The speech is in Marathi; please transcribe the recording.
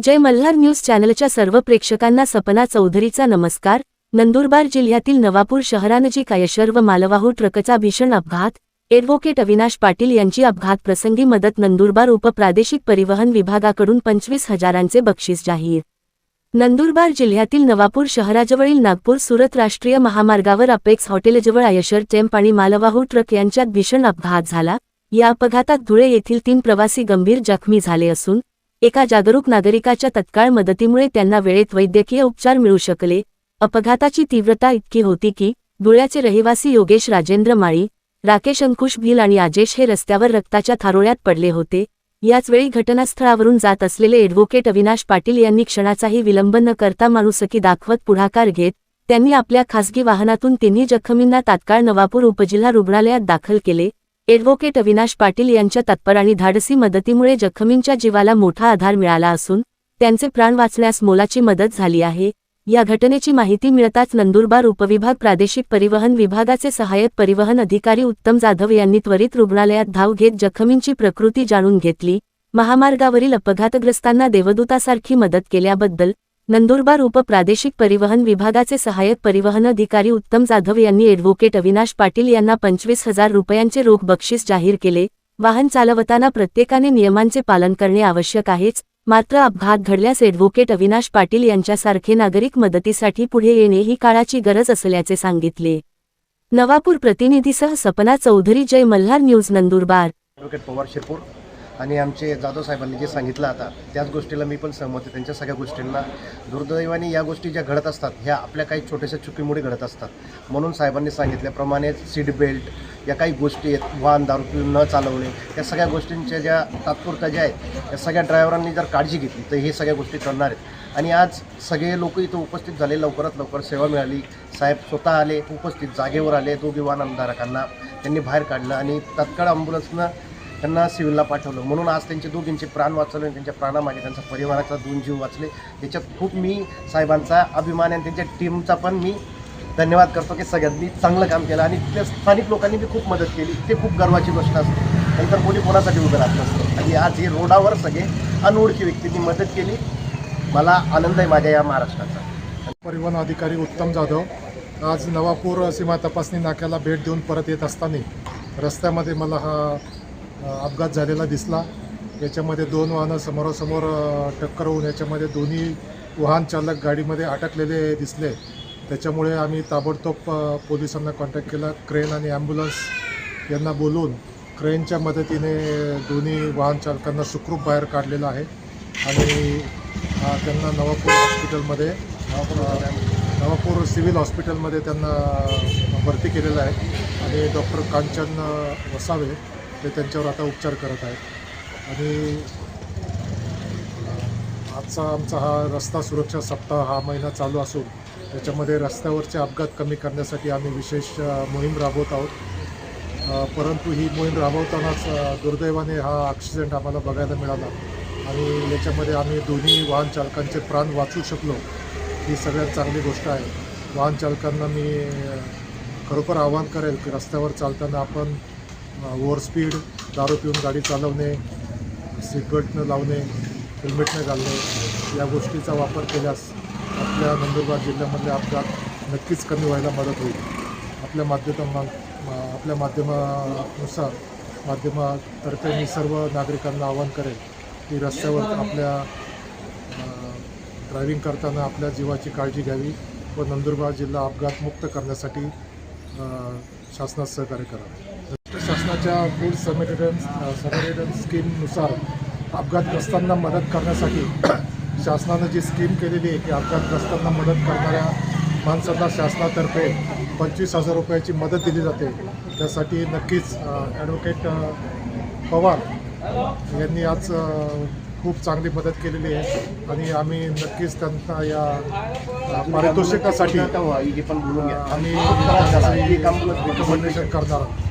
जय मल्हार न्यूज चॅनलच्या सर्व प्रेक्षकांना सपना चौधरीचा नमस्कार। नंदुरबार जिल्ह्यातील नवापूर शहरानजीक आयशर व मालवाहू ट्रकचा भीषण अपघात। ॲडव्होकेट अविनाश पाटील यांची अपघात प्रसंगी मदत। नंदुरबार उपप्रादेशिक परिवहन विभागाकडून 25,000चे बक्षीस जाहीर। नंदुरबार जिल्ह्यातील नवापूर शहराजवळील नागपूर सुरत राष्ट्रीय महामार्गावर अपेक्स हॉटेलजवळ आयशर टेम्प आणि मालवाहू ट्रक यांच्यात भीषण अपघात झाला। या अपघातात धुळे येथील 3 प्रवासी गंभीर जखमी झाले असून एका जागरूक नागरिकाच्या तत्काळ मदतीमुळे त्यांना वेळेत वैद्यकीय उपचार मिळू शकले। अपघाताची तीव्रता इतकी होती की धुळ्याचे रहिवासी योगेश राजेंद्र माळी, राकेश अंकुश भिल आणि आजेश हे रस्त्यावर रक्ताच्या थारोळ्यात पडले होते। याचवेळी घटनास्थळावरून जात असलेले ॲडव्होकेट अविनाश पाटील यांनी क्षणाचाही विलंब न करता माणुसकी दाखवत पुढाकार घेत त्यांनी आपल्या खासगी वाहनातून तिन्ही जखमींना तात्काळ नवापूर उपजिल्हा रुग्णालयात दाखल केले। ॲडव्होकेट अविनाश पाटील यांच्या तत्पर आणि धाडसी मदतीमुळे जखमींच्या जीवाला मोठा आधार मिळाला असून त्यांचे प्राण वाचण्यास मोलाची मदत झाली आहे। या घटनेची माहिती मिळताच नंदुरबार उपविभाग प्रादेशिक परिवहन विभागाचे सहाय्यक परिवहन अधिकारी उत्तम जाधव यांनी त्वरित रुग्णालयात धाव घेत जखमींची प्रकृती जाणून घेतली। महामार्गावरील अपघातग्रस्तांना देवदूतासारखी मदत केल्याबद्दल नंदुरबार उपप्रादेशिक परिवहन विभागाचे सहाय्यक परिवहन अधिकारी उत्तम जाधव यांनी ॲडव्होकेट अविनाश पाटील यांना 25,000 रुपयांचे रोख बक्षीस जाहीर केले। वाहन चालवताना प्रत्येकाने नियमांचे पालन करणे आवश्यक आहेच, मात्र अपघात घडल्यास ॲडव्होकेट अविनाश पाटील यांच्यासारखे नागरिक मदतीसाठी पुढे येणे ही काळाची गरज असल्याचे सांगितले। नवापूर प्रतिनिधीसह सपना चौधरी, जय मल्हार न्यूज, नंदुरबार। ॲडव्होकेट पवार शिरपूर आणि आमचे जाधव साहेबांनी जे सांगितलं आता त्याच गोष्टीला मी पण सहमत आहे। त्यांच्या सगळ्या गोष्टींना दुर्दैवाने या गोष्टी ज्या घडत असतात ह्या आपल्या काही छोट्याशा चुकीमुळे घडत असतात, म्हणून साहेबांनी सांगितल्याप्रमाणे सीट बेल्ट या काही गोष्टी आहेत, वाहन दारू पिऊन न चालवणे, या सगळ्या गोष्टींच्या ज्या तात्पुरत्या ज्या आहेत या सगळ्या ड्रायव्हरांनी जर काळजी घेतली तर हे सगळ्या गोष्टी करणार आहेत। आणि आज सगळे लोक इथं उपस्थित झाले, लवकरात लवकर सेवा मिळाली। साहेब स्वतः आले, उपस्थित जागेवर आले, दोघी वाहनधारकांना त्यांनी बाहेर काढलं आणि तात्काळ ॲम्ब्युलन्सनं त्यांना सिव्हिलला पाठवलं, म्हणून आज त्यांचे दोघींचे प्राण वाचवले आणि त्यांच्या प्राणामागे त्यांचा परिवाराचा 2 जीव वाचले। याच्यात खूप मी साहेबांचा अभिमान आणि त्यांच्या टीमचा पण मी धन्यवाद करतो की सगळ्यांनी चांगलं काम केलं आणि त्या स्थानिक लोकांनी बी खूप मदत केली। ते खूप गर्वाची गोष्ट असते, नंतर कोणी कोणासाठी उभं राहत नसतं आणि आज हे रोडावर सगळे अनोळखी व्यक्तींनी मदत केली। मला आनंद आहे माझ्या या महाराष्ट्राचा। परिवहन अधिकारी उत्तम जाधव आज नवापूर सीमा तपासणी नाक्याला भेट देऊन परत येत असताना रस्त्यामध्ये मला हा अपघात झालेला दिसला। याच्यामध्ये 2 वाहनं समोरासमोर टक्कर होऊन याच्यामध्ये दोन्ही वाहन चालक गाडीमध्ये अटकलेले दिसले। त्याच्यामुळे आम्ही ताबडतोब पोलिसांना कॉन्टॅक्ट केला। क्रेन आणि ॲम्ब्युलन्स यांना बोलवून क्रेनच्या मदतीने दोन्ही वाहन चालकांना सुखरूप बाहेर काढलेलं आहे आणि त्यांना नवापूर सिव्हिल हॉस्पिटलमध्ये त्यांना भरती केलेलं आहे आणि डॉक्टर कांचन वसावे ते त्यांच्यावर आता उपचार करत आहेत। आणि आमचा हा रस्ता सुरक्षा सप्ताह हा महिना चालू असून त्याच्यामध्ये रस्त्यावरचे अपघात कमी करण्यासाठी आम्ही विशेष मोहीम राबवत आहोत। परंतु ही मोहीम राबवतानाच दुर्दैवाने हा ॲक्सिडेंट आम्हाला बघायला मिळाला आणि याच्यामध्ये आम्ही दोन्ही वाहन चालकांचे प्राण वाचवू शकलो, ही सगळ्यात चांगली गोष्ट आहे। वाहन चालकांना मी खरोखर आवाहन करेल की रस्त्यावर चालताना आपण ओव्हरस्पीड, दारू पिऊन गाडी चालवणे, सीटबेल्ट न लावणे, हेल्मेट न घालणे या गोष्टीचा वापर केल्यास आपल्या नंदुरबार जिल्ह्यामधले अपघात नक्कीच कमी व्हायला मदत होईल। आपल्या माध्यमातर्फे मी सर्व नागरिकांना आवाहन करेल की रस्त्यावर आपल्या ड्रायव्हिंग करताना आपल्या जीवाची काळजी घ्यावी व नंदुरबार जिल्हा अपघातमुक्त करण्यासाठी शासनास सहकार्य करावे। शासनाच्या फूड सबसिडन्स स्कीमनुसार अपघातग्रस्तांना मदत करण्यासाठी शासनानं जी स्कीम केलेली आहे की अपघातग्रस्तांना मदत करणाऱ्या माणसांना शासनातर्फे 25,000 रुपयाची मदत दिली जाते। त्यासाठी नक्कीच ॲडव्होकेट पवार यांनी आज खूप चांगली मदत केलेली आहे आणि आम्ही नक्कीच त्यांना या पारितोषिकासाठी आम्ही रिकमेंडेशन करणार आहोत।